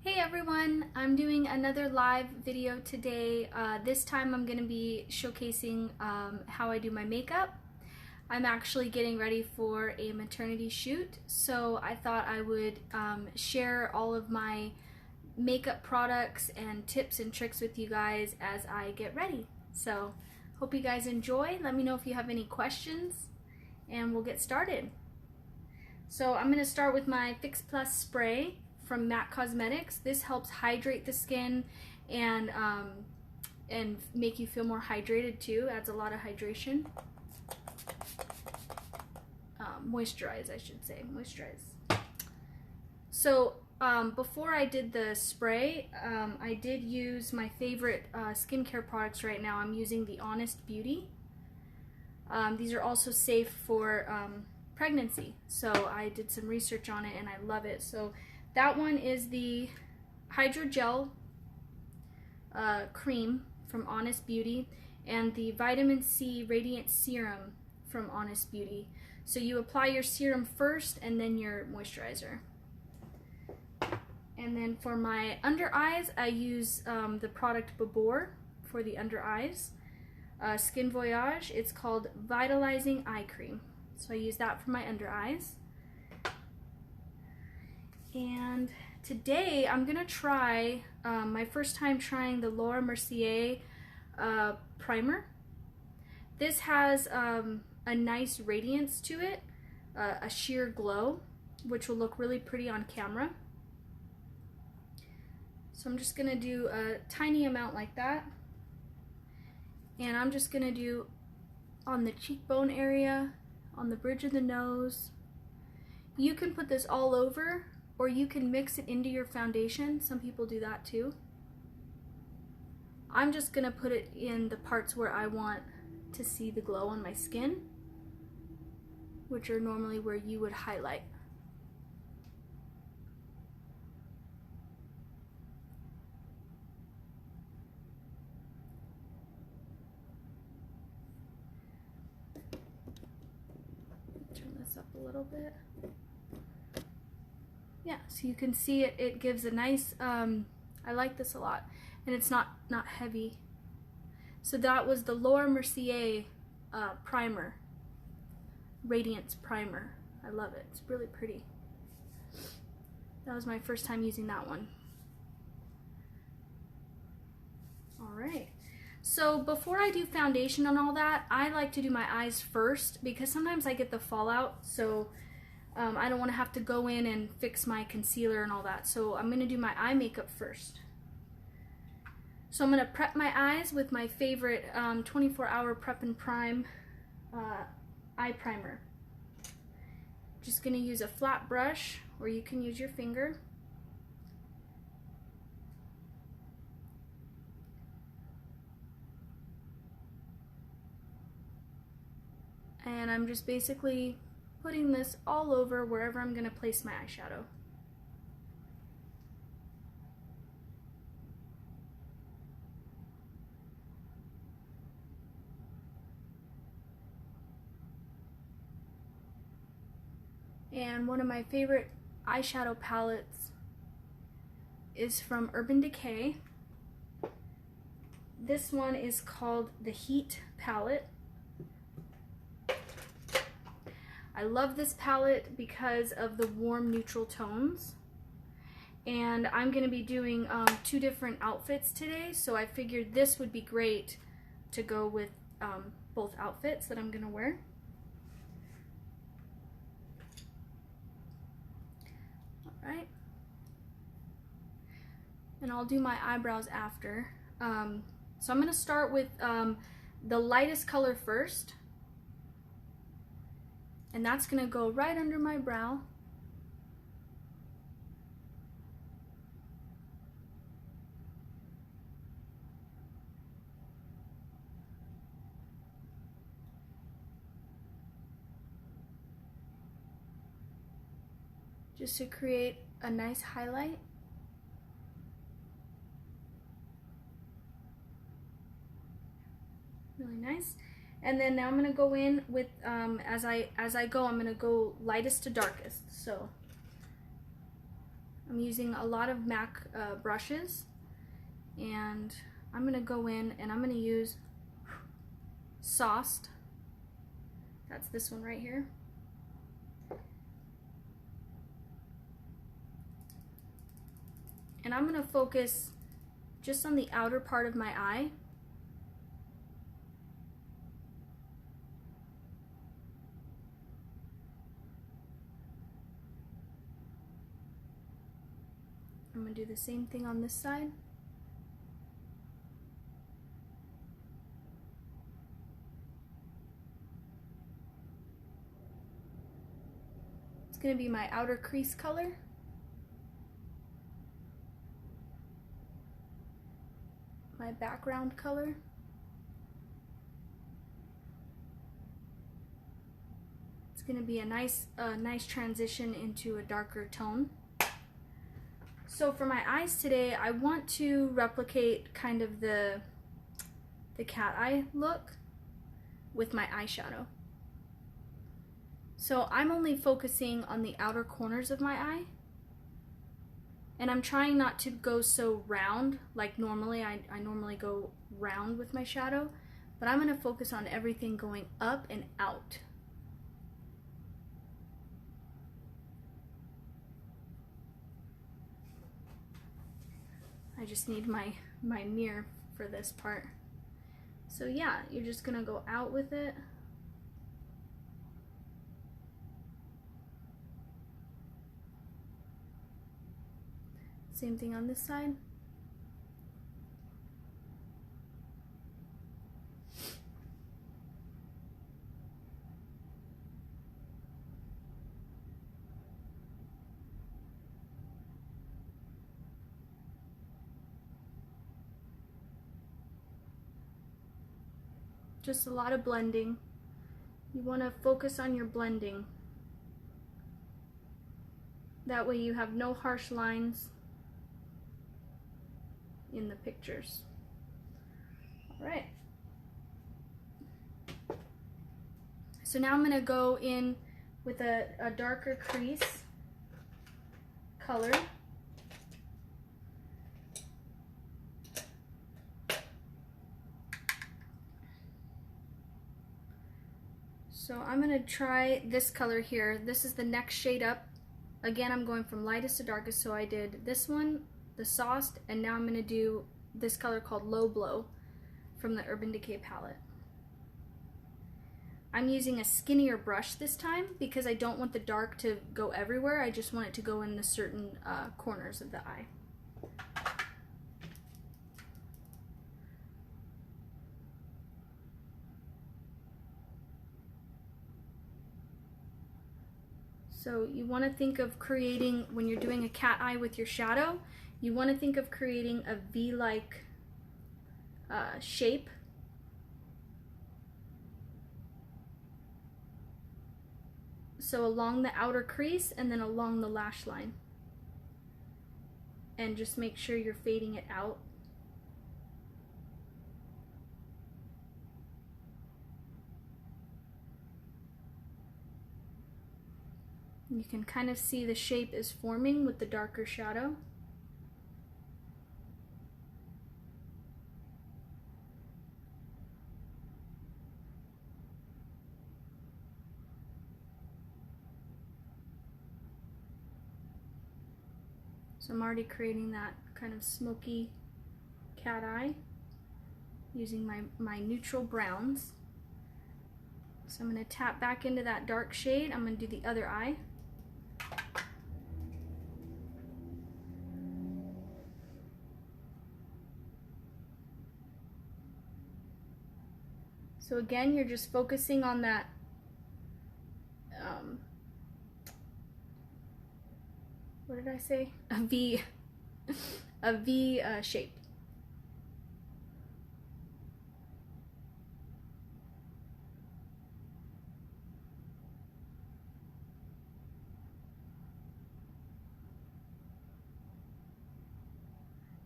Hey everyone, I'm doing another live video today. This time I'm going to be showcasing how I do my makeup. I'm actually getting ready for a maternity shoot, so I thought I would share all of my makeup products and tips and tricks with you guys as I get ready. So hope you guys enjoy. Let me know if you have any questions and we'll get started. So I'm going to start with my Fix Plus spray from MAC Cosmetics. This helps hydrate the skin and make you feel more hydrated too. Adds a lot of hydration. Moisturize, I should say. Moisturize. So before I did the spray, I did use my favorite skincare products right now. I'm using the Honest Beauty. These are also safe for pregnancy. So I did some research on it and I love it. So that one is the hydrogel cream from Honest Beauty and the vitamin C Radiance serum from Honest Beauty. So you apply your serum first and then your moisturizer. And then for my under eyes, I use the product Babor for the under eyes. Skin Voyage, it's called Vitalizing Eye Cream. So I use that for my under eyes. And today I'm gonna try my first time trying the Mercier primer. This has a nice radiance to it, a sheer glow, which will look really pretty on camera. So I'm just gonna do a tiny amount like that, and I'm just gonna do on the cheekbone area, on the bridge of the nose. You can put this all over, or you can mix it into your foundation. Some people do that too. I'm just gonna put it in the parts where I want to see the glow on my skin, which are normally where you would highlight. Turn this up a little bit. Yeah, so you can see it gives a nice, I like this a lot, and it's not heavy. So that was the Mercier primer, Radiance primer. I love it, it's really pretty. That was my first time using that one. Alright, so before I do foundation and all that, I like to do my eyes first because sometimes I get the fallout, so I don't want to have to go in and fix my concealer and all that. So I'm going to do my eye makeup first. So I'm going to prep my eyes with my favorite 24-hour prep and prime eye primer. Just going to use a flat brush, or you can use your finger. And I'm just basically putting this all over wherever I'm going to place my eyeshadow. And one of my favorite eyeshadow palettes is from Urban Decay. This one is called the Heat palette. I love this palette because of the warm neutral tones, and I'm going to be doing two different outfits today, so I figured this would be great to go with both outfits that I'm going to wear. Alright, and I'll do my eyebrows after. So I'm going to start with the lightest color first. And that's going to go right under my brow. Just to create a nice highlight. Really nice. And then now I'm going to go in with, as I go, I'm going to go lightest to darkest. So I'm using a lot of MAC brushes, and I'm going to go in and I'm going to use Sauced. That's this one right here. And I'm going to focus just on the outer part of my eye. I'm going to do the same thing on this side. It's going to be my outer crease color. My background color. It's going to be a nice transition into a darker tone. So for my eyes today, I want to replicate kind of the cat eye look with my eyeshadow. So I'm only focusing on the outer corners of my eye, and I'm trying not to go so round like normally. I normally go round with my shadow, but I'm going to focus on everything going up and out. I just need my mirror for this part. So yeah, you're just gonna go out with it. Same thing on this side. Just a lot of blending. You want to focus on your blending. That way you have no harsh lines in the pictures. All right. So now I'm going to go in with a darker crease color. So I'm going to try this color here. This is the next shade up. Again, I'm going from lightest to darkest, so I did this one, the Sauced, and now I'm going to do this color called Low Blow from the Urban Decay palette. I'm using a skinnier brush this time because I don't want the dark to go everywhere. I just want it to go in the certain corners of the eye. So you want to think of creating, when you're doing a cat eye with your shadow, you want to think of creating a V-like shape. So along the outer crease and then along the lash line. And just make sure you're fading it out. You can kind of see the shape is forming with the darker shadow. So I'm already creating that kind of smoky cat eye using my neutral browns. So I'm going to tap back into that dark shade. I'm going to do the other eye. So again, you're just focusing on that what did I say? A V shape.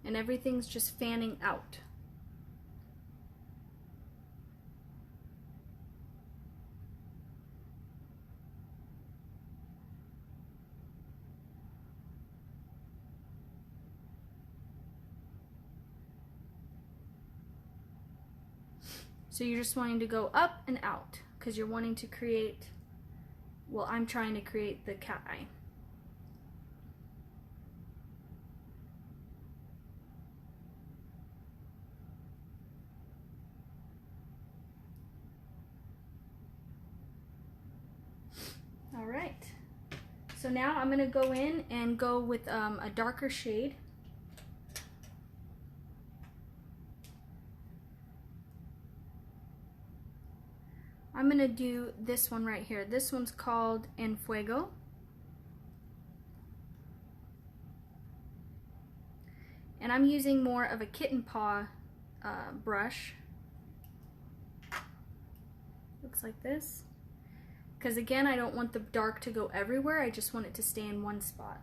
And everything's just fanning out. So you're just wanting to go up and out because you're wanting to create, well, I'm trying to create the cat eye. All right, so now I'm gonna go in and go with a darker shade. I'm gonna do this one right here. This one's called En Fuego. And I'm using more of a kitten paw brush. Looks like this. Because again, I don't want the dark to go everywhere, I just want it to stay in one spot.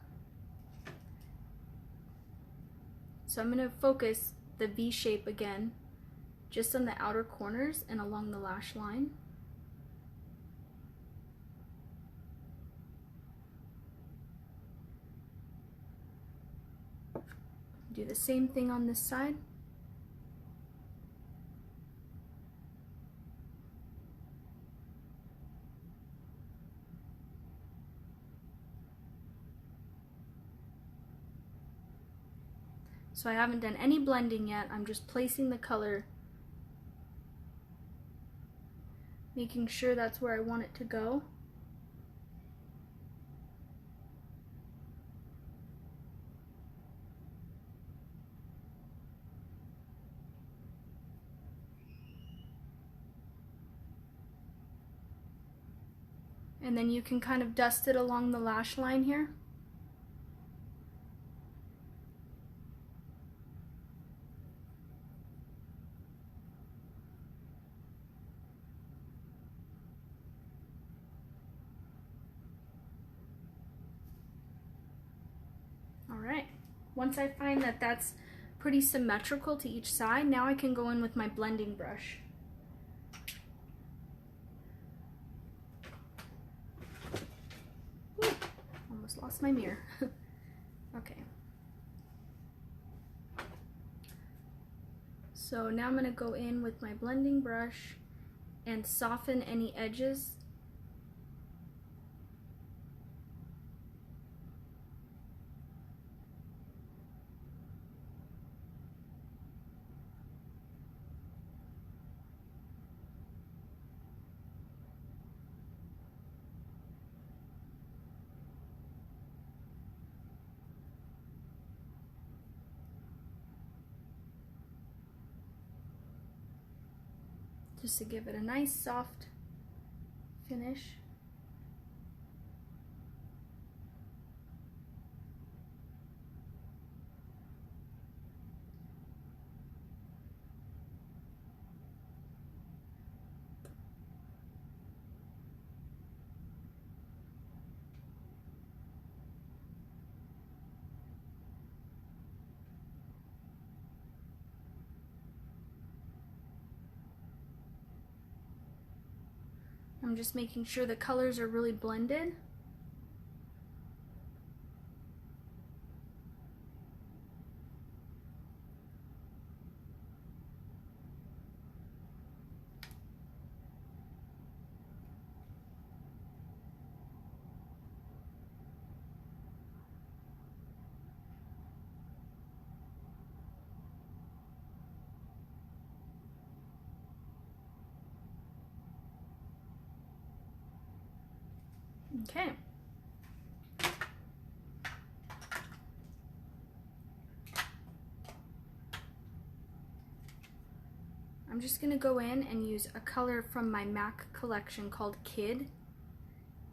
So I'm going to focus the V shape again, just on the outer corners and along the lash line. Do the same thing on this side. So I haven't done any blending yet, I'm just placing the color, making sure that's where I want it to go. And then you can kind of dust it along the lash line here. Alright, once I find that that's pretty symmetrical to each side, now I can go in with my blending brush. Ooh, almost lost my mirror. Okay. So now I'm going to go in with my blending brush and soften any edges. Just to give it a nice soft finish. I'm just making sure the colors are really blended. Okay. I'm just going to go in and use a color from my MAC collection called Kid.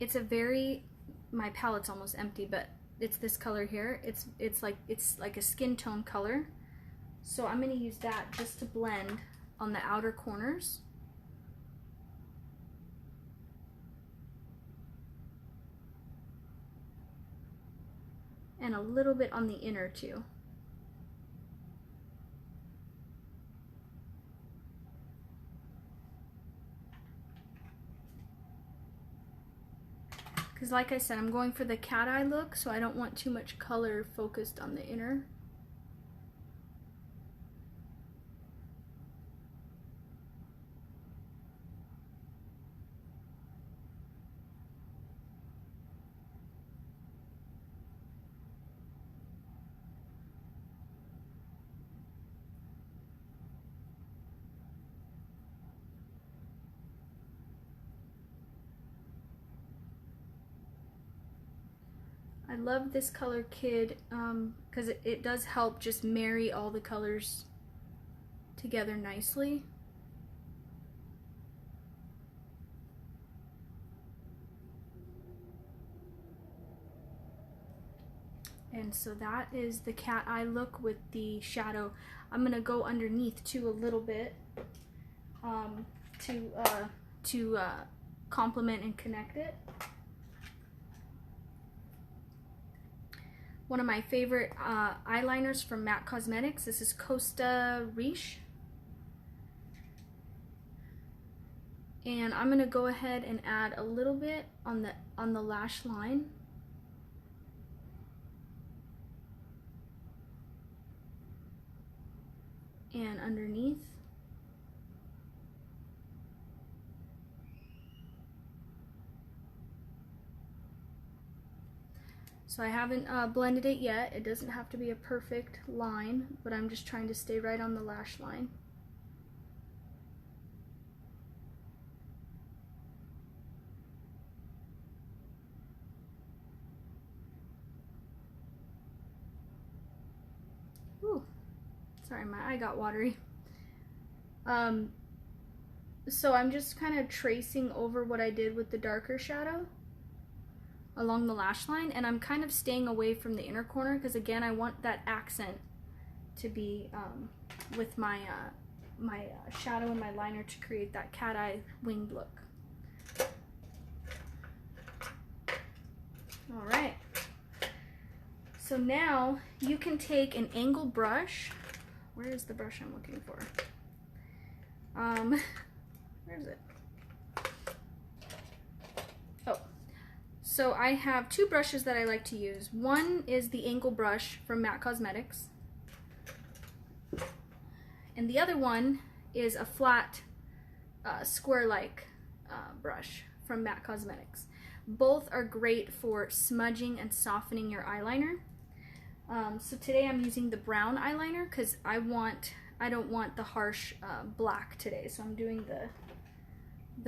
It's a very, my palette's almost empty, but it's this color here. It's like a skin tone color. So I'm going to use that just to blend on the outer corners. And a little bit on the inner too. Because like I said, I'm going for the cat eye look, so I don't want too much color focused on the inner. I love this color Kid because it does help just marry all the colors together nicely. And so that is the cat eye look with the shadow. I'm gonna go underneath too a little bit to complement and connect it. One of my favorite eyeliners from MAC Cosmetics. This is Costa Riche. And I'm gonna go ahead and add a little bit on the lash line. And underneath. So I haven't blended it yet. It doesn't have to be a perfect line, but I'm just trying to stay right on the lash line. Ooh. Sorry, my eye got watery. So I'm just kind of tracing over what I did with the darker shadow along the lash line, and I'm kind of staying away from the inner corner because again I want that accent to be with my shadow and my liner to create that cat eye winged look. All right. So now you can take an angled brush. Where is the brush I'm looking for? Where is it? Oh, so I have two brushes that I like to use. One is the angle brush from MAC Cosmetics, and the other one is a flat square-like brush from MAC Cosmetics. Both are great for smudging and softening your eyeliner. So today I'm using the brown eyeliner because I don't want the harsh black today, so I'm doing the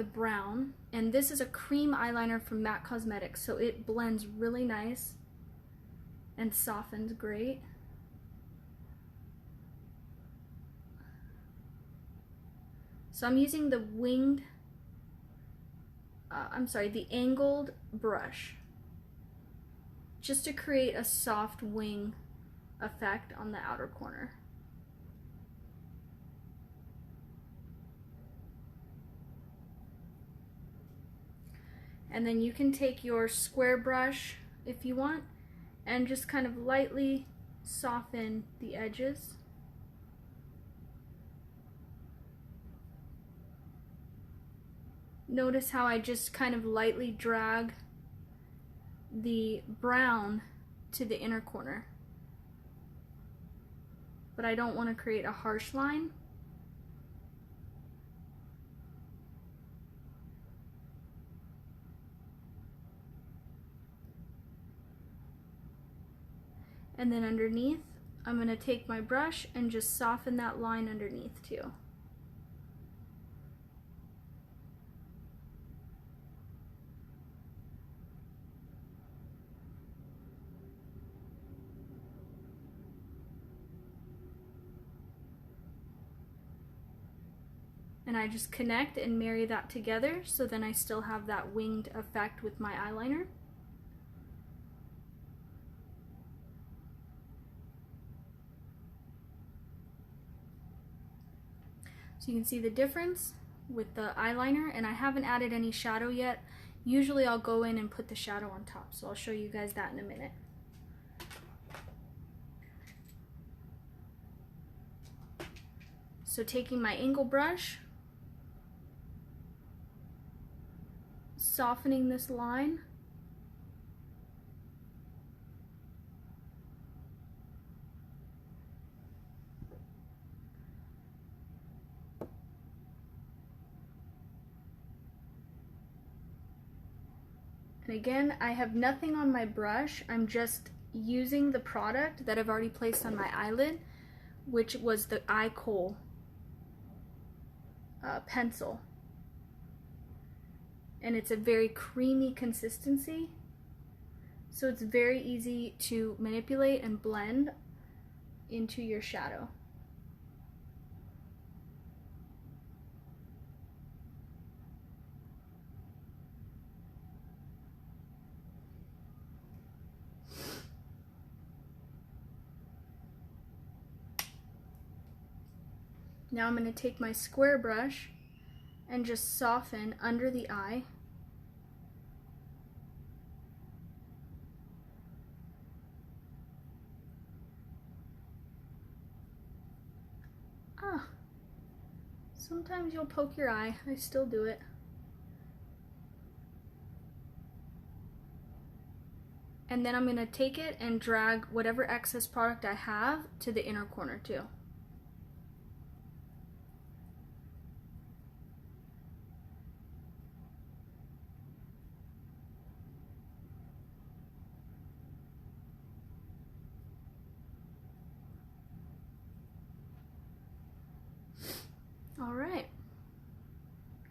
brown. And this is a cream eyeliner from MAC Cosmetics, so it blends really nice and softens great. So I'm using the the angled brush just to create a soft wing effect on the outer corner. And then you can take your square brush if you want and just kind of lightly soften the edges. Notice how I just kind of lightly drag the brown to the inner corner. But I don't want to create a harsh line. And then underneath, I'm going to take my brush and just soften that line underneath too. And I just connect and marry that together, so then I still have that winged effect with my eyeliner. So you can see the difference with the eyeliner, and I haven't added any shadow yet. Usually I'll go in and put the shadow on top, so I'll show you guys that in a minute. So taking my angle brush, softening this line, and again, I have nothing on my brush. I'm just using the product that I've already placed on my eyelid, which was the Kohl pencil. And it's a very creamy consistency. So it's very easy to manipulate and blend into your shadow. Now I'm going to take my square brush and just soften under the eye. Sometimes you'll poke your eye. I still do it. And then I'm going to take it and drag whatever excess product I have to the inner corner too. All right.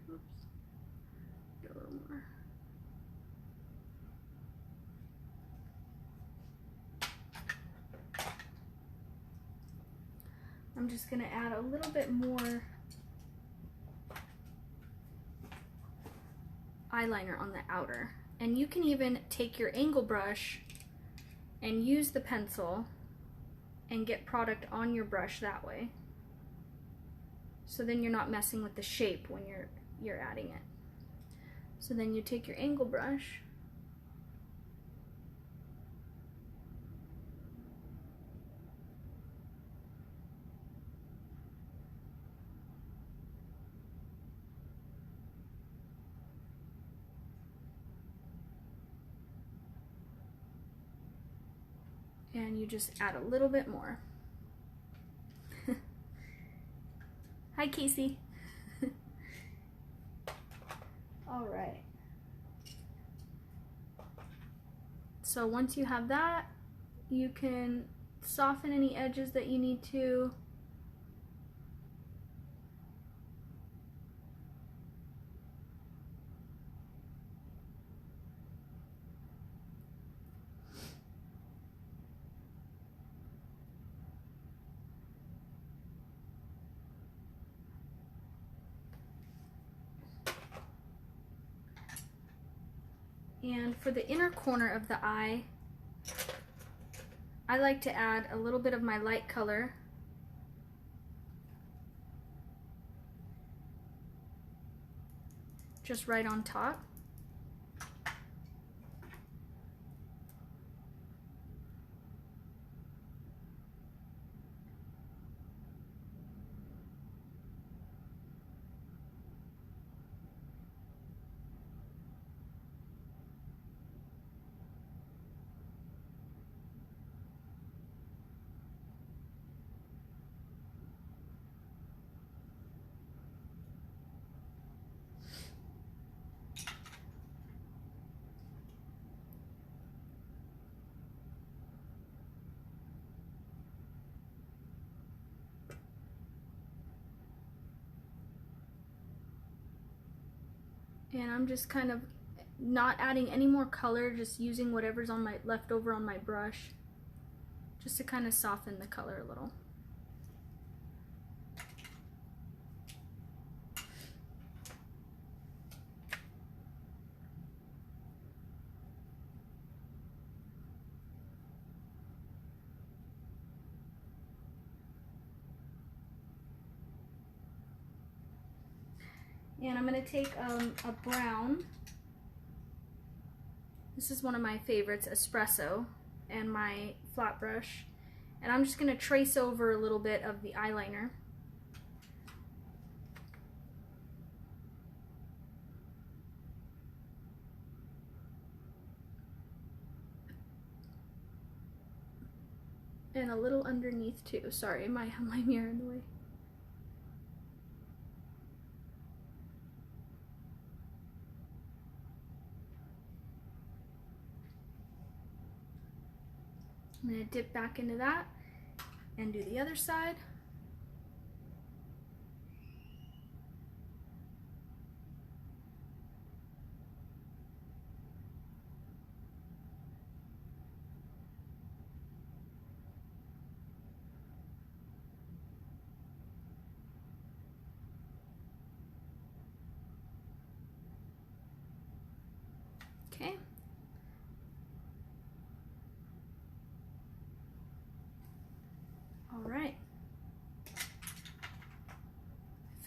Oops. Get a little more. I'm just going to add a little bit more eyeliner on the outer. And you can even take your angle brush and use the pencil and get product on your brush that way. So then you're not messing with the shape when you're adding it. So then you take your angle brush and you just add a little bit more. Hi, Casey. All right. So once you have that, you can soften any edges that you need to. And for the inner corner of the eye, I like to add a little bit of my light color. Just right on top. And I'm just kind of not adding any more color, just using whatever's on my left over on my brush, just to kind of soften the color a little. And I'm going to take a brown. This is one of my favorites, Espresso, and my flat brush. And I'm just going to trace over a little bit of the eyeliner. And a little underneath too. Sorry, I have my mirror in the way. I'm going to dip back into that and do the other side. All right. I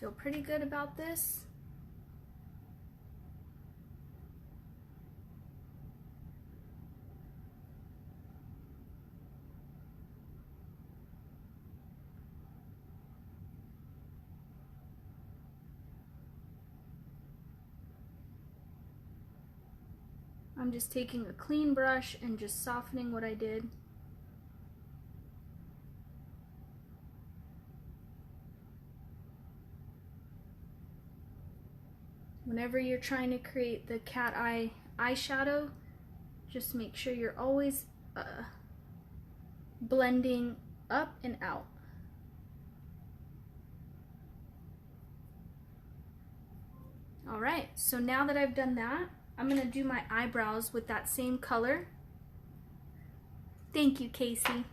feel pretty good about this. I'm just taking a clean brush and just softening what I did. Whenever you're trying to create the cat eye eyeshadow, just make sure you're always blending up and out. All right, so now that I've done that, I'm gonna do my eyebrows with that same color. Thank you, Casey.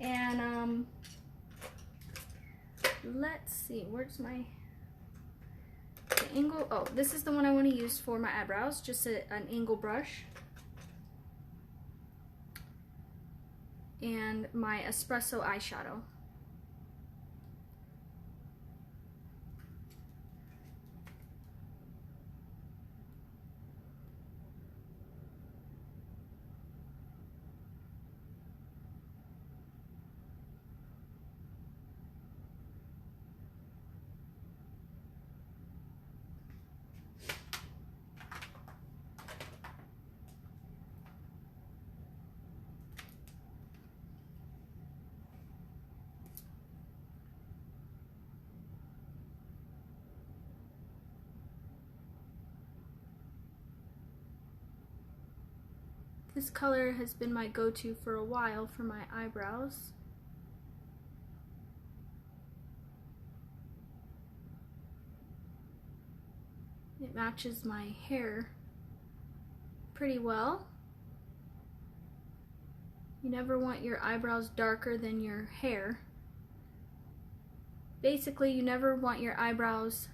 And let's see, where's my angle? Oh, this is the one I want to use for my eyebrows, just an angle brush. And my Espresso eyeshadow. This color has been my go-to for a while for my eyebrows. It matches my hair pretty well. You never want your eyebrows darker than your hair. Basically, you never want your eyebrows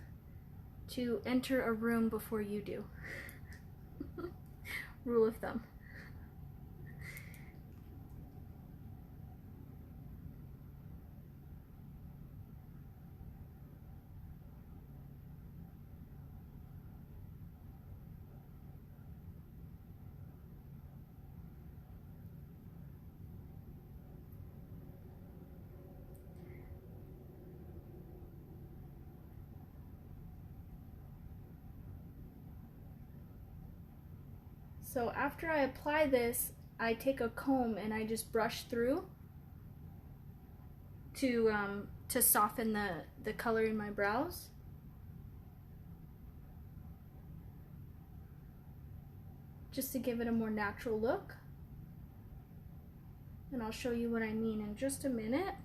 to enter a room before you do. Rule of thumb. So after I apply this, I take a comb and I just brush through to soften the color in my brows. Just to give it a more natural look. And I'll show you what I mean in just a minute.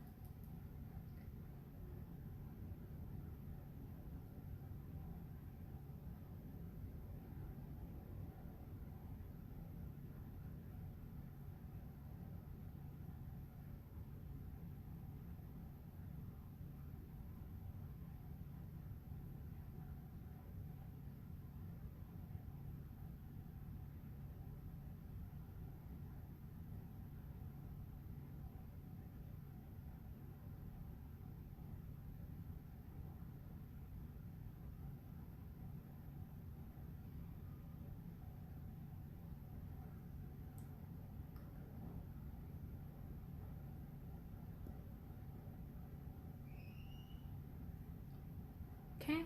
Okay,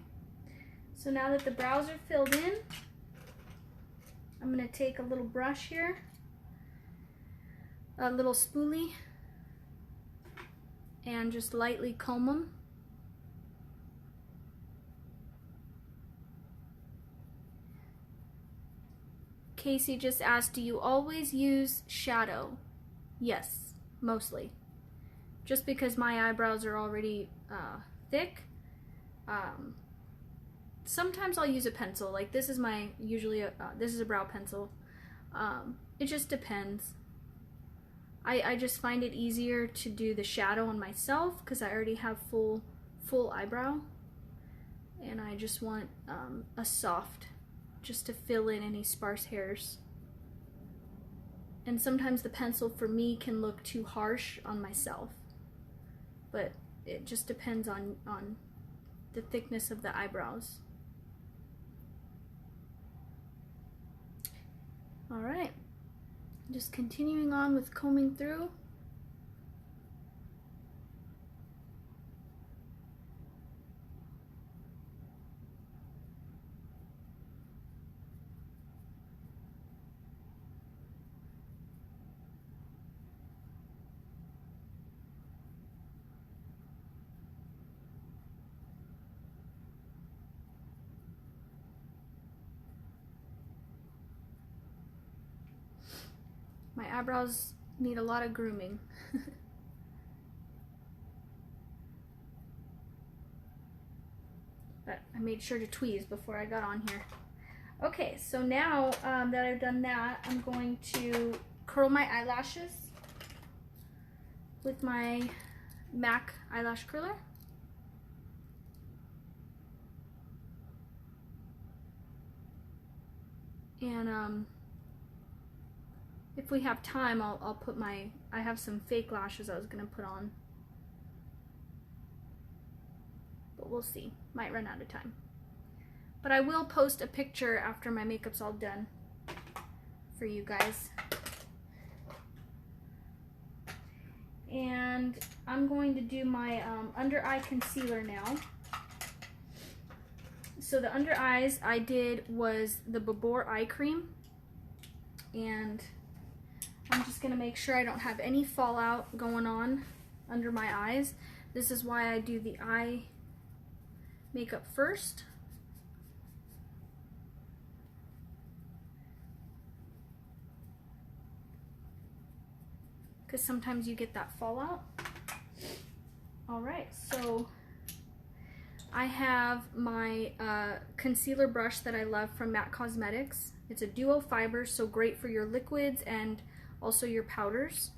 so now that the brows are filled in, I'm going to take a little brush here, a little spoolie, and just lightly comb them. Casey just asked, do you always use shadow? Yes, mostly. Just because my eyebrows are already thick. Sometimes I'll use a pencil, like this is my, this is a brow pencil. It just depends. I just find it easier to do the shadow on myself because I already have full eyebrow. And I just want a soft, just to fill in any sparse hairs. And sometimes the pencil for me can look too harsh on myself. But it just depends on the thickness of the eyebrows. All right, just continuing on with combing through. My eyebrows need a lot of grooming. But I made sure to tweeze before I got on here. Okay, so now that I've done that, I'm going to curl my eyelashes with my MAC eyelash curler. And if we have time, I'll put I have some fake lashes I was gonna put on. But we'll see, might run out of time. But I will post a picture after my makeup's all done for you guys. And I'm going to do my under eye concealer now. So the under eyes I did was the Babor Eye Cream. And I'm just gonna make sure I don't have any fallout going on under my eyes. This is why I do the eye makeup first. Because sometimes you get that fallout. All right, so I have my concealer brush that I love from MAC Cosmetics. It's a duo fiber, so great for your liquids and also your powders.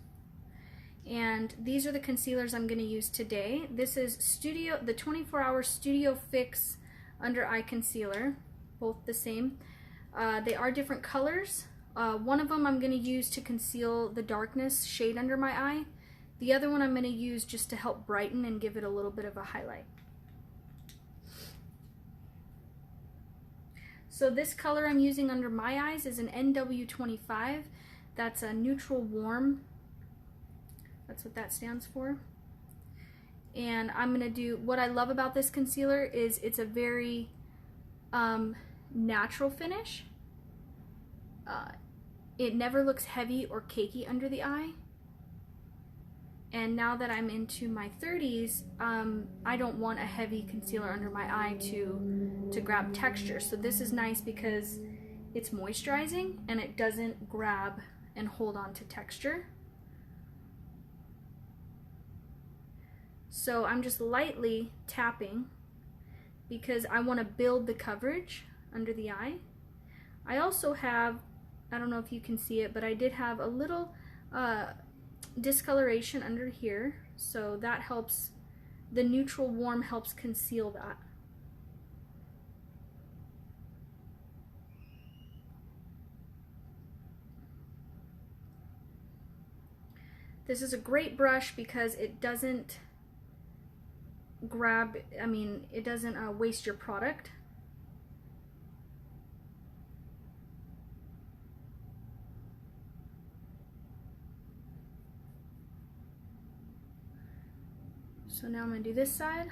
And these are the concealers I'm going to use today. This is the 24-hour Studio Fix Under Eye Concealer, both the same. They are different colors. One of them I'm going to use to conceal the darkness shade under my eye. The other one I'm going to use just to help brighten and give it a little bit of a highlight. So this color I'm using under my eyes is an NW25. That's a neutral warm. That's what that stands for. And I'm gonna do, what I love about this concealer is it's a very natural finish. It never looks heavy or cakey under the eye. And now that I'm into my 30s, I don't want a heavy concealer under my eye to grab texture. So this is nice because it's moisturizing and it doesn't grab and hold on to texture. So I'm just lightly tapping because I want to build the coverage under the eye. I also have, I don't know if you can see it, but I did have a little discoloration under here, so that helps. The neutral warm helps conceal that. This is a great brush because it doesn't grab, it doesn't waste your product. So now I'm going to do this side.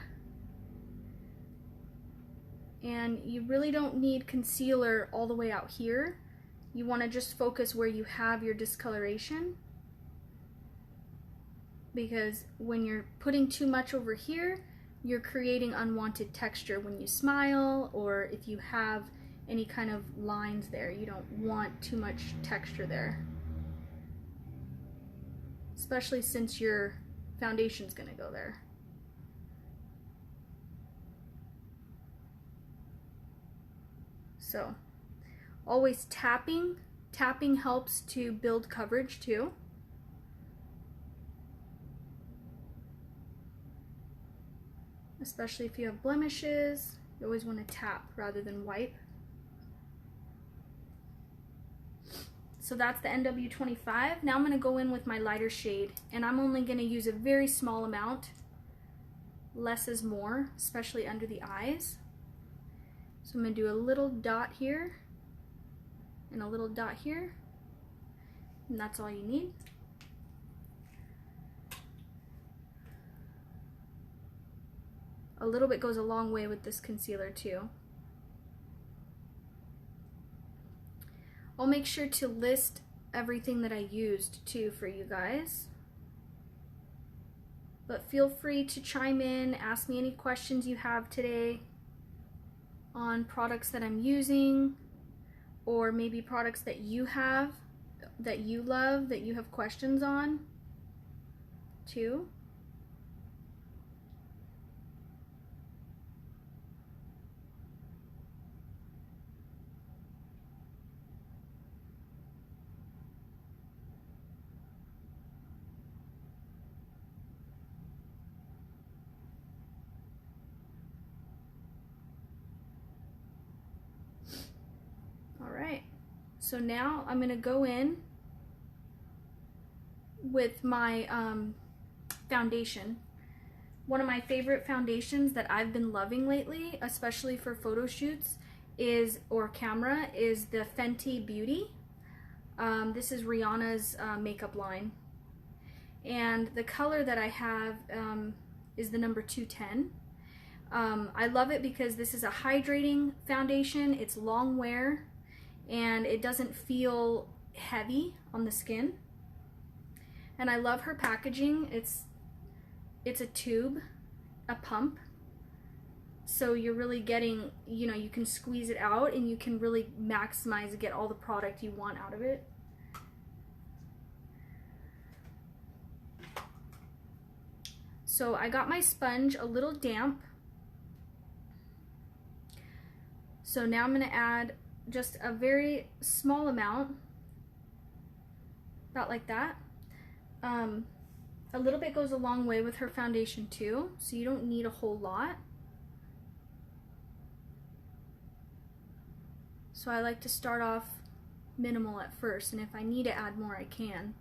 And you really don't need concealer all the way out here. You want to just focus where you have your discoloration. Because when you're putting too much over here, you're creating unwanted texture when you smile, or if you have any kind of lines there. You don't want too much texture there. Especially since your foundation's going to go there. So, always tapping. Tapping helps to build coverage too. Especially if you have blemishes, you always want to tap rather than wipe. So that's the NW25. Now I'm going to go in with my lighter shade, and I'm only going to use a very small amount. Less is more, especially under the eyes. So I'm going to do a little dot here and a little dot here, and that's all you need. A little bit goes a long way with this concealer too. I'll make sure to list everything that I used too for you guys. But feel free to chime in, ask me any questions you have today on products that I'm using, or maybe products that you have, that you love, that you have questions on too. Alright, so now I'm going to go in with my foundation. One of my favorite foundations that I've been loving lately, especially for photo shoots or camera, is the Fenty Beauty. This is Rihanna's makeup line. And the color that I have is the number 210. I love it because this is a hydrating foundation. It's long wear, and it doesn't feel heavy on the skin. And I love her packaging. It's a tube, a pump, so you're really getting, you know, you can squeeze it out and you can really maximize and get all the product you want out of it. So I got my sponge a little damp, so now I'm going to add just a very small amount, about like that. A little bit goes a long way with her foundation too, so you don't need a whole lot. So I like to start off minimal at first, and if I need to add more, I can.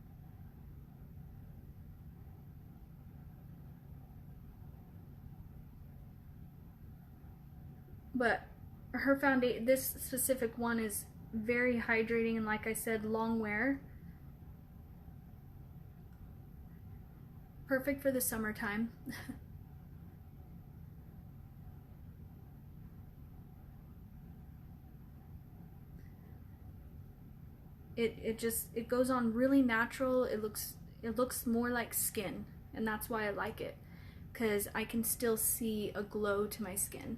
But her foundation, this specific one, is very hydrating, and like I said, long wear. Perfect for the summertime. It goes on really natural. It looks more like skin, and that's why I like it, because I can still see a glow to my skin.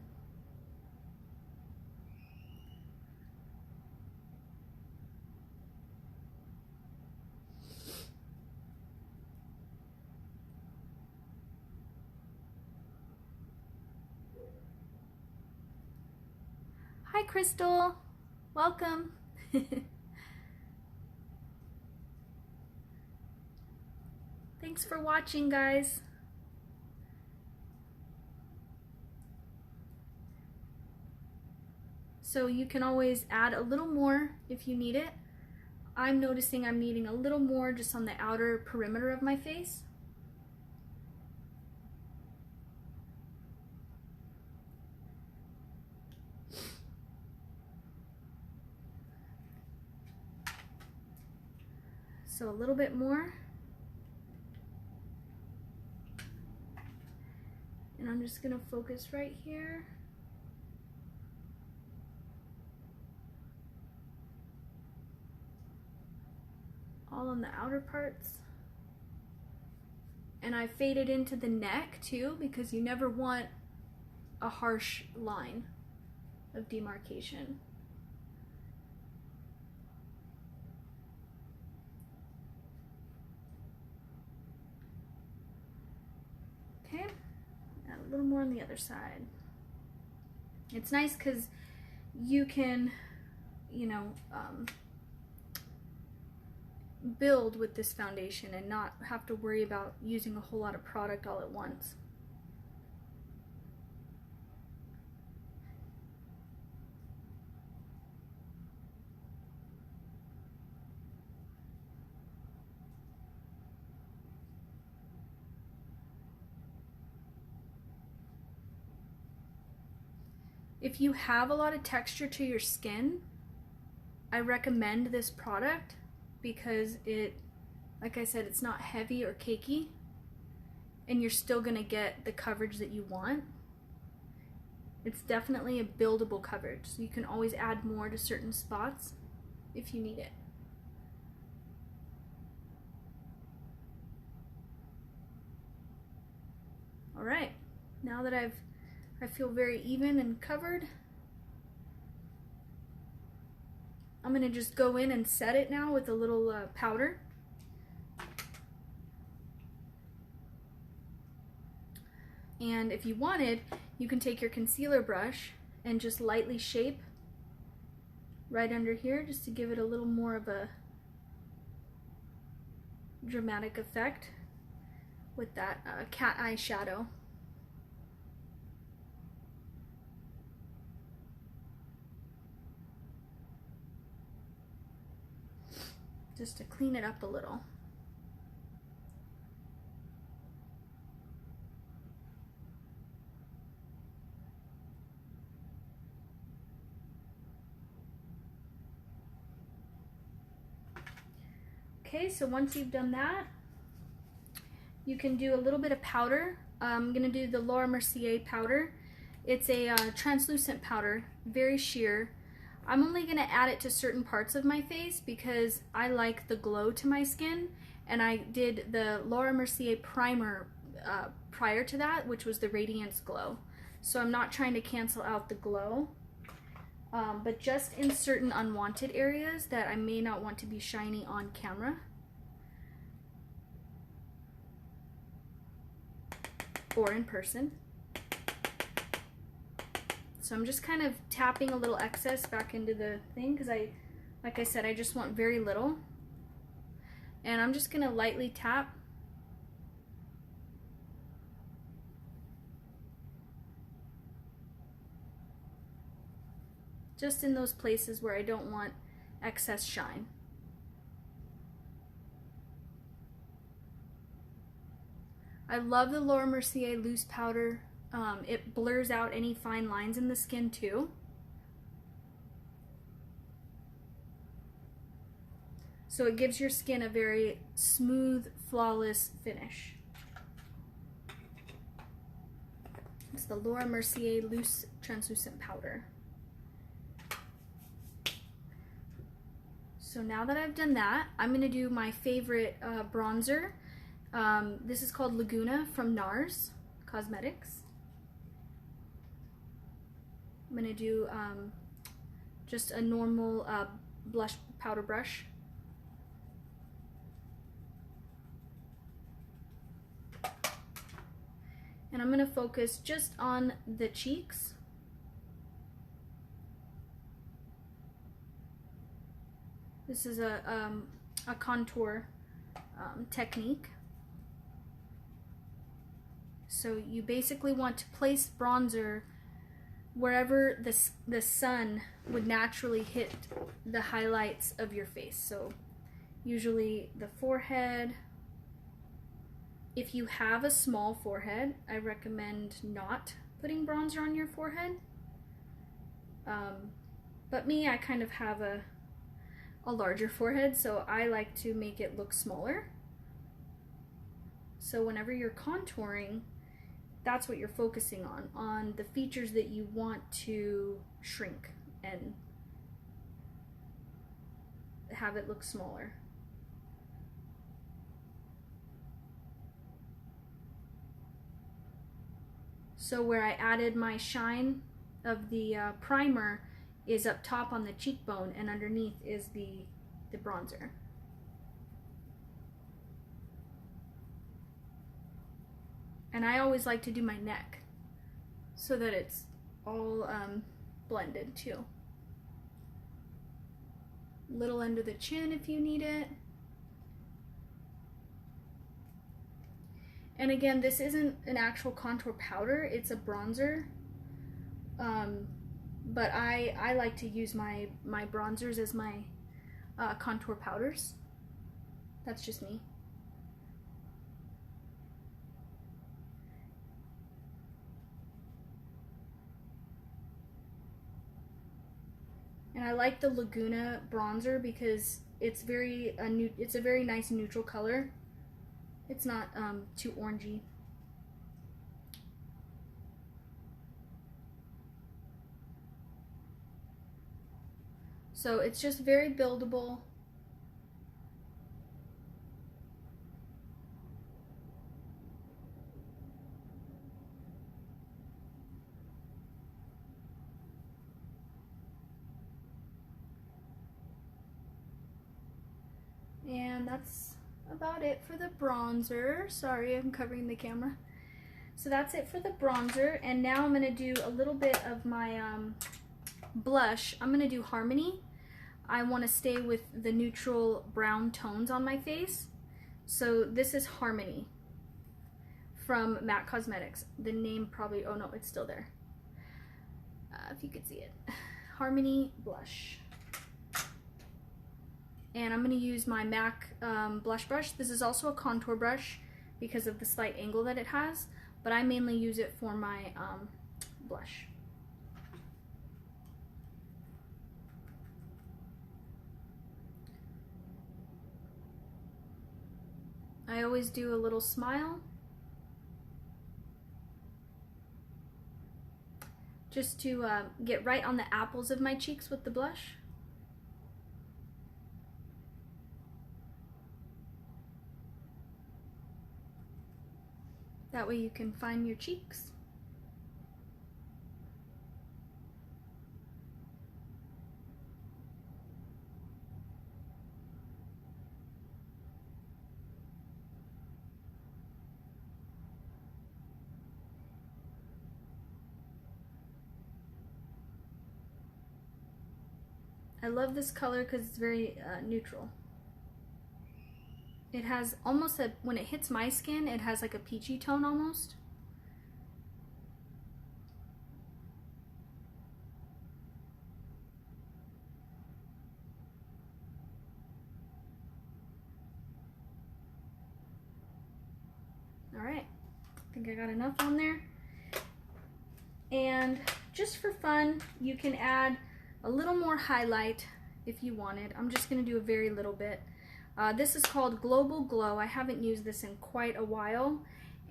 Hi Crystal, welcome. Thanks for watching, guys. So you can always add a little more if you need it. I'm noticing I'm needing a little more just on the outer perimeter of my face. So a little bit more. And I'm just gonna focus right here. All on the outer parts. And I faded into the neck too, because you never want a harsh line of demarcation. Okay, add a little more on the other side. It's nice because you can, you know, build with this foundation and not have to worry about using a whole lot of product all at once. If you have a lot of texture to your skin, I recommend this product because it, like I said, it's not heavy or cakey, and you're still gonna get the coverage that you want. It's definitely a buildable coverage, so you can always add more to certain spots if you need it. All right, now that I feel very even and covered, I'm gonna just go in and set it now with a little powder. And if you wanted, you can take your concealer brush and just lightly shape right under here just to give it a little more of a dramatic effect with that cat eye shadow. Just to clean it up a little. Okay, so once you've done that, you can do a little bit of powder. I'm gonna do the Laura Mercier powder. It's a translucent powder, very sheer. I'm only gonna add it to certain parts of my face because I like the glow to my skin, and I did the Laura Mercier primer prior to that, which was the Radiance Glow. So I'm not trying to cancel out the glow, but just in certain unwanted areas that I may not want to be shiny on camera. Or in person. So I'm just kind of tapping a little excess back into the thing because like I said, I just want very little. And I'm just gonna lightly tap. Just in those places where I don't want excess shine. I love the Laura Mercier loose powder. It blurs out any fine lines in the skin too. So it gives your skin a very smooth, flawless finish. It's the Laura Mercier loose translucent powder. So now that I've done that, I'm gonna do my favorite bronzer. This is called Laguna from Nars Cosmetics. I'm gonna do just a normal blush powder brush. And I'm gonna focus just on the cheeks. This is a contour technique. So you basically want to place bronzer wherever the sun would naturally hit the highlights of your face. So usually the forehead. If you have a small forehead, I recommend not putting bronzer on your forehead. But me, I kind of have a larger forehead, so I like to make it look smaller. So whenever you're contouring, that's what you're focusing on the features that you want to shrink and have it look smaller. So where I added my shine of the primer is up top on the cheekbone, and underneath is the bronzer. And I always like to do my neck so that it's all blended too. Little under the chin if you need it. And again, this isn't an actual contour powder, it's a bronzer. But I like to use my bronzers as my contour powders. That's just me. I like the Laguna bronzer because it's it's a very nice neutral color. It's not too orangey. So it's just very buildable. And that's about it for the bronzer. Sorry, I'm covering the camera. So that's it for the bronzer, and now I'm gonna do a little bit of my blush. I'm gonna do Harmony. I wanna stay with the neutral brown tones on my face. So this is Harmony from MAC Cosmetics. The name probably, oh no, it's still there. If you could see it. Harmony blush. And I'm going to use my MAC blush brush. This is also a contour brush because of the slight angle that it has, but I mainly use it for my blush. I always do a little smile, just to get right on the apples of my cheeks with the blush. That way you can find your cheeks. I love this color because it's very neutral. It has almost a, when it hits my skin, it has like a peachy tone almost. All right, I think I got enough on there. And just for fun, you can add a little more highlight if you wanted. I'm just gonna do a very little bit. This is called Global Glow. I haven't used this in quite a while,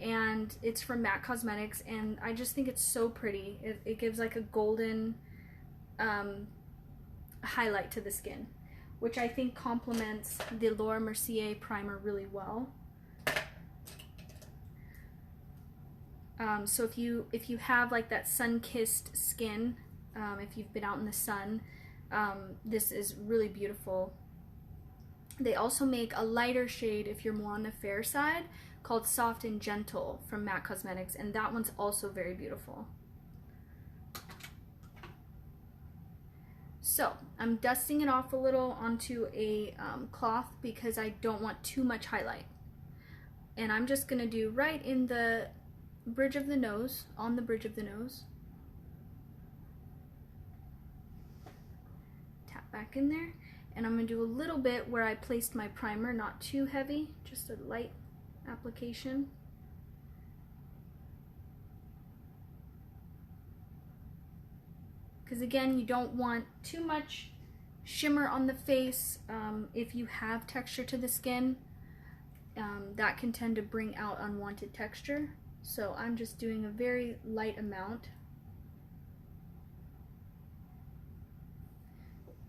and it's from MAC Cosmetics, and I just think it's so pretty. It gives like a golden highlight to the skin, which I think complements the Laura Mercier primer really well. So if you have like that sun-kissed skin, if you've been out in the sun, this is really beautiful. They also make a lighter shade if you're more on the fair side called Soft and Gentle from MAC Cosmetics, and that one's also very beautiful. So I'm dusting it off a little onto a cloth because I don't want too much highlight. And I'm just gonna do right in the bridge of the nose, on the bridge of the nose. Tap back in there. And I'm going to do a little bit where I placed my primer, not too heavy, just a light application. Because again, you don't want too much shimmer on the face. If you have texture to the skin, that can tend to bring out unwanted texture. So I'm just doing a very light amount.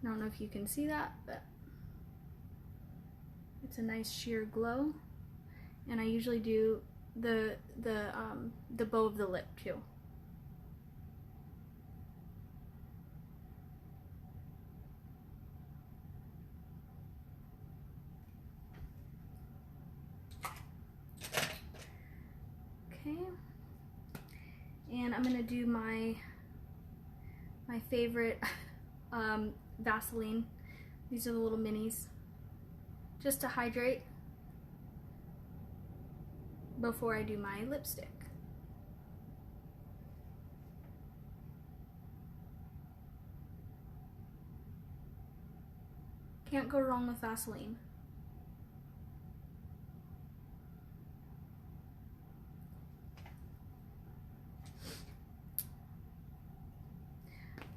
I don't know if you can see that, but it's a nice sheer glow. And I usually do the bow of the lip too. Okay. And I'm gonna do my favorite Vaseline. These are the little minis, just to hydrate before I do my lipstick. Can't go wrong with Vaseline.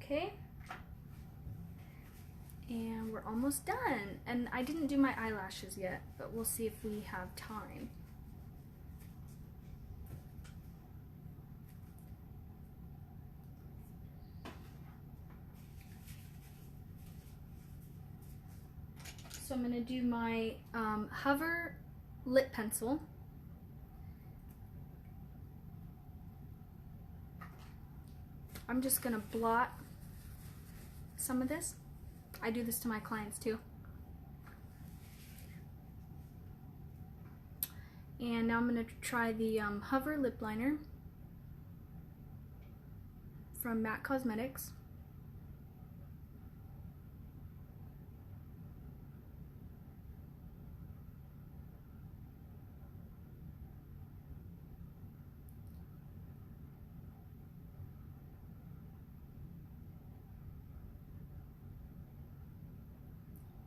Okay. And we're almost done. And I didn't do my eyelashes yet, but we'll see if we have time. So I'm gonna do my Hover lip pencil. I'm just gonna blot some of this. I do this to my clients too. And now I'm gonna try the Hover lip liner from MAC Cosmetics.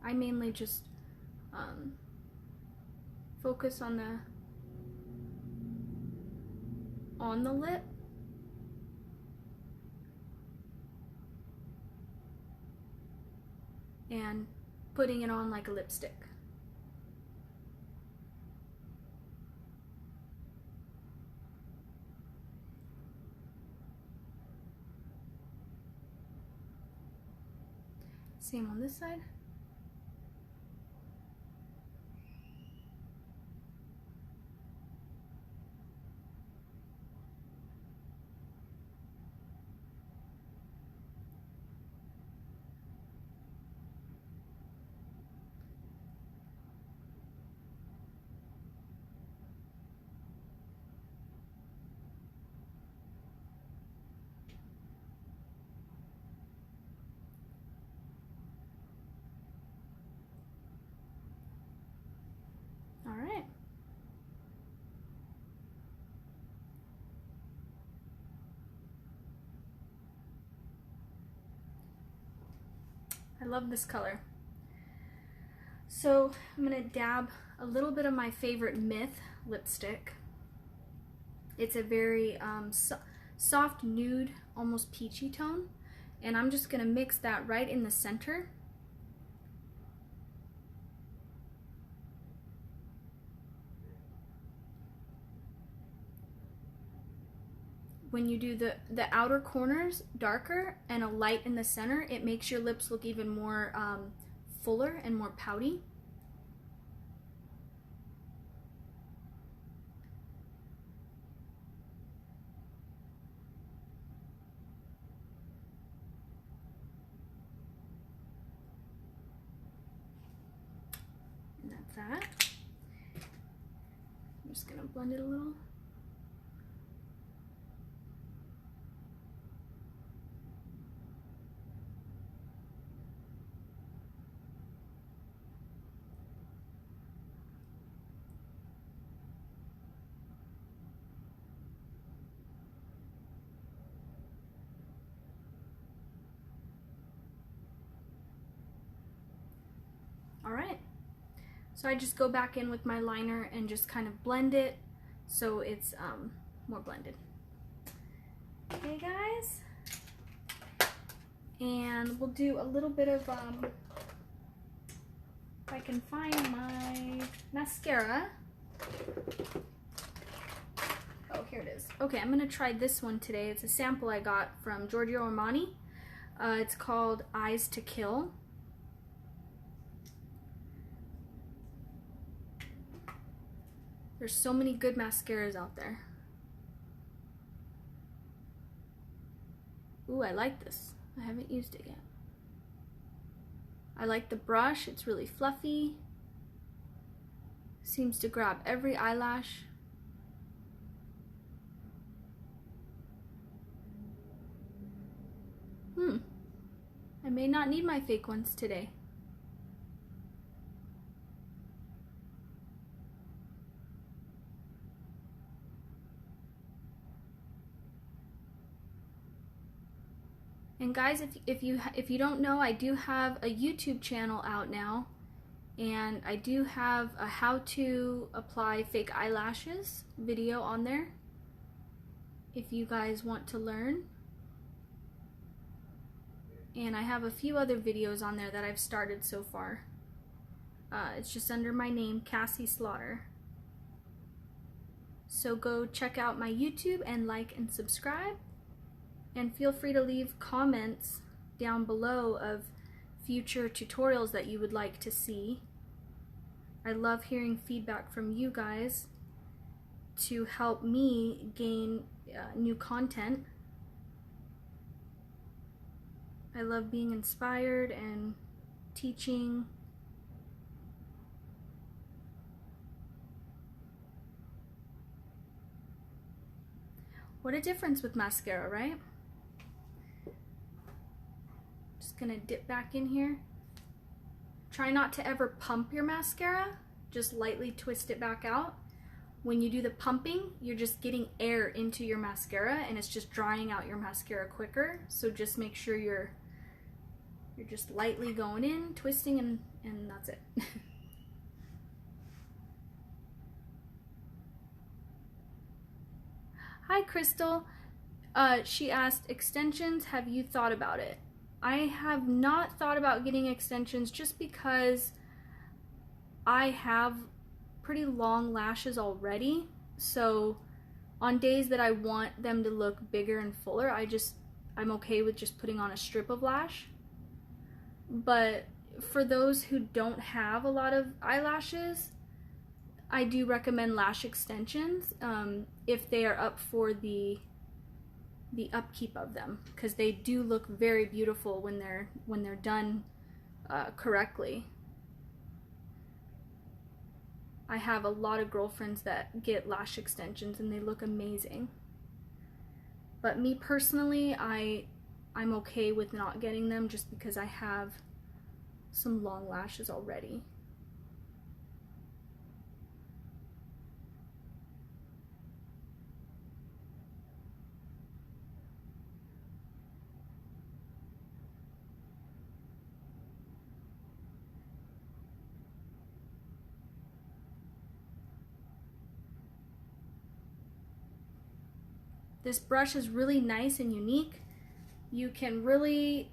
I mainly just focus on the lip. And putting it on like a lipstick. Same on this side. All right. I love this color. So I'm gonna dab a little bit of my favorite Myth lipstick. It's a very soft nude, almost peachy tone. And I'm just gonna mix that right in the center. When you do the outer corners darker and a light in the center, it makes your lips look even more fuller and more pouty. And that's that. I'm just gonna blend it a little. All right, so I just go back in with my liner and just kind of blend it so it's more blended. Okay guys, and we'll do a little bit of, if I can find my mascara. Oh, here it is. Okay, I'm gonna try this one today. It's a sample I got from Giorgio Armani. It's called Eyes to Kill. There's so many good mascaras out there. Ooh, I like this. I haven't used it yet. I like the brush. It's really fluffy. Seems to grab every eyelash. I may not need my fake ones today. And guys, if you don't know, I do have a YouTube channel out now, and I do have a how to apply fake eyelashes video on there if you guys want to learn. and I have a few other videos on there that I've started so far. It's just under my name, Cassie Slaughter. So go check out my YouTube and like and subscribe, and feel free to leave comments down below of future tutorials that you would like to see. I love hearing feedback from you guys to help me gain new content. I love being inspired and teaching. What a difference with mascara, right? Just gonna dip back in here. Try not to ever pump your mascara, just lightly twist it back out. When you do the pumping, you're just getting air into your mascara and it's just drying out your mascara quicker. So just make sure you're just lightly going in, twisting, and that's it. Hi, Crystal. She asked, extensions, have you thought about it? I have not thought about getting extensions just because I have pretty long lashes already. So on days that I want them to look bigger and fuller, I'm okay with just putting on a strip of lash. But for those who don't have a lot of eyelashes, I do recommend lash extensions if they are up for the upkeep of them, because they do look very beautiful when they're done correctly. I have a lot of girlfriends that get lash extensions and they look amazing. But me personally, I'm okay with not getting them just because I have some long lashes already. This brush is really nice and unique. You can really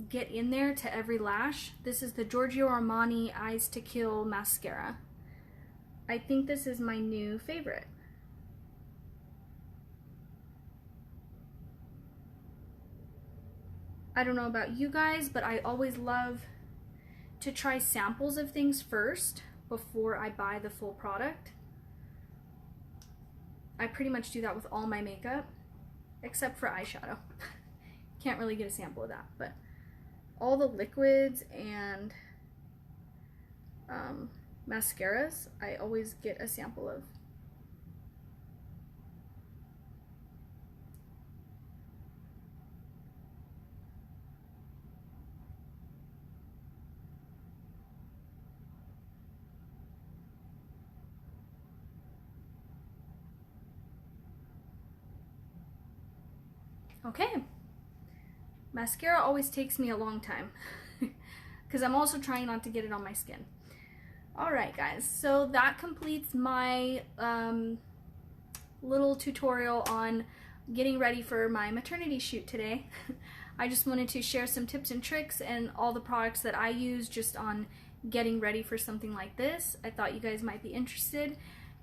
get in there to every lash. This is the Giorgio Armani Eyes to Kill mascara. I think this is my new favorite. I don't know about you guys, but I always love to try samples of things first before I buy the full product. I pretty much do that with all my makeup, except for eyeshadow. Can't really get a sample of that, but all the liquids and mascaras, I always get a sample of. Okay, mascara always takes me a long time because I'm also trying not to get it on my skin. Alright guys, so that completes my little tutorial on getting ready for my maternity shoot today. I just wanted to share some tips and tricks and all the products that I use just on getting ready for something like this. I thought you guys might be interested.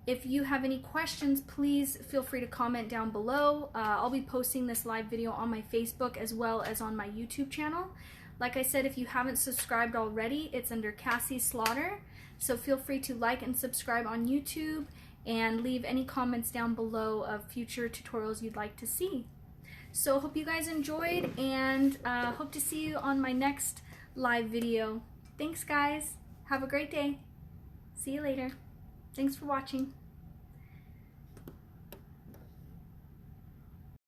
If you have any questions, please feel free to comment down below. I'll be posting this live video on my Facebook as well as on my YouTube channel. Like I said, if you haven't subscribed already, it's under Cassie Slaughter. So feel free to like and subscribe on YouTube and leave any comments down below of future tutorials you'd like to see. So hope you guys enjoyed, and hope to see you on my next live video. Thanks guys. Have a great day. See you later. Thanks for watching.